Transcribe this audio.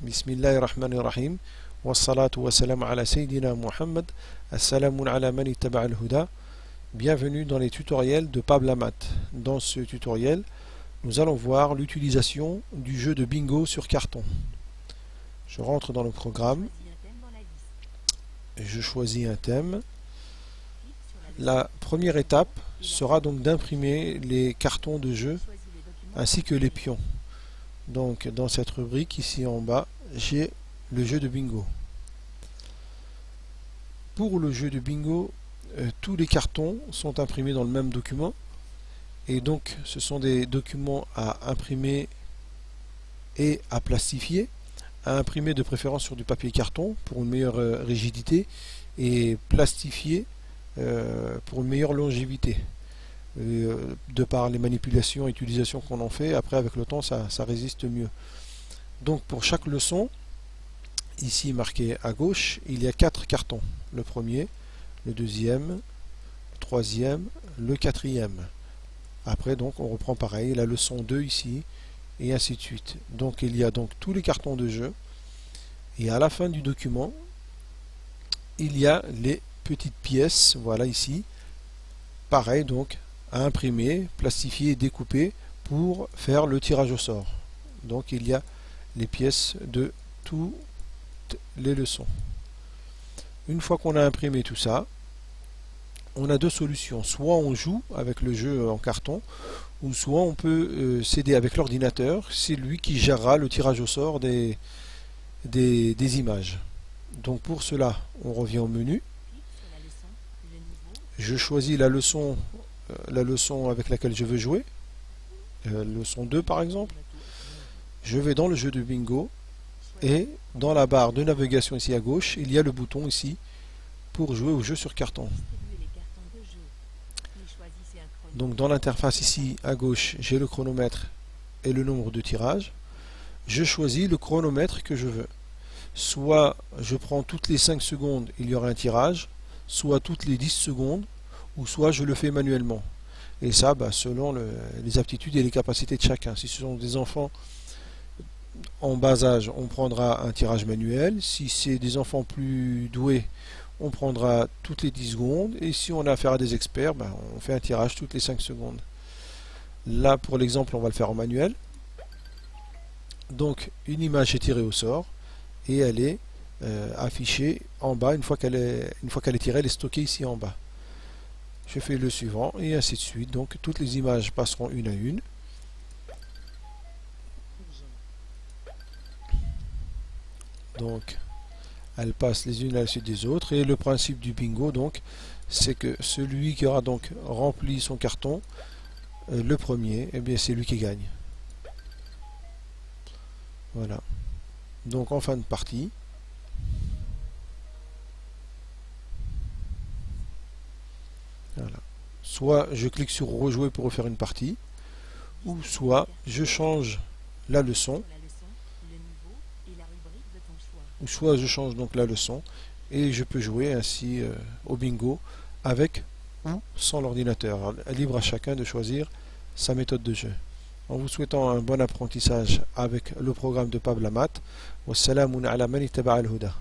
Bismillahirrahmanirrahim. Wassalatu wassalamu ala Sayyidina Muhammad. Assalamun ala man ittaba al-huda. Bienvenue dans les tutoriels de Pablamat. Dans ce tutoriel, nous allons voir l'utilisation du jeu de bingo sur carton. Je rentre dans le programme. Je choisis un thème. La première étape sera donc d'imprimer les cartons de jeu ainsi que les pions. Donc dans cette rubrique ici en bas, j'ai le jeu de bingo. Pour le jeu de bingo, tous les cartons sont imprimés dans le même document. Et donc ce sont des documents à imprimer et à plastifier. À imprimer de préférence sur du papier carton pour une meilleure rigidité et plastifier pour une meilleure longévité. De par les manipulations et utilisations qu'on en fait, après avec le temps ça résiste mieux. Donc pour chaque leçon, ici marqué à gauche, il y a 4 cartons. Le premier, le deuxième, le troisième, le quatrième. Après donc on reprend pareil, la leçon 2 ici, et ainsi de suite. Donc il y a donc tous les cartons de jeu, et à la fin du document, il y a les petites pièces, voilà ici, pareil donc, à imprimer, plastifier et découper pour faire le tirage au sort. Donc il y a les pièces de toutes les leçons. Une fois qu'on a imprimé tout ça, on a deux solutions. Soit on joue avec le jeu en carton, ou soit on peut s'aider avec l'ordinateur. C'est lui qui gérera le tirage au sort des images. Donc pour cela, on revient au menu. Je choisis la leçon avec laquelle je veux jouer, leçon 2 par exemple. Je vais dans le jeu de bingo et dans la barre de navigation ici à gauche, il y a le bouton ici pour jouer au jeu sur carton. Donc dans l'interface ici à gauche, j'ai le chronomètre et le nombre de tirages. Je choisis le chronomètre que je veux. Soit je prends toutes les 5 secondes, il y aura un tirage, soit toutes les 10 secondes, ou soit je le fais manuellement. Et ça, selon les aptitudes et les capacités de chacun. Si ce sont des enfants en bas âge, on prendra un tirage manuel. Si c'est des enfants plus doués, on prendra toutes les 10 secondes. Et si on a affaire à des experts, on fait un tirage toutes les 5 secondes. Là, pour l'exemple, on va le faire en manuel. Donc, une image est tirée au sort et elle est affichée en bas. Une fois qu'elle est tirée, elle est stockée ici en bas. Je fais le suivant et ainsi de suite. Donc toutes les images passeront une à une. Donc elles passent les unes à la suite des autres. Et le principe du bingo, donc, c'est que celui qui aura donc rempli son carton, le premier, eh bien c'est lui qui gagne. Voilà. Donc en fin de partie, voilà. Soit je clique sur rejouer pour refaire une partie, ou soit je change la leçon, ou soit je change donc la leçon et je peux jouer ainsi au bingo avec ou sans l'ordinateur. Libre à chacun de choisir sa méthode de jeu. En vous souhaitant un bon apprentissage avec le programme de Pablamat. Wassalamun ala man ittaba al-huda.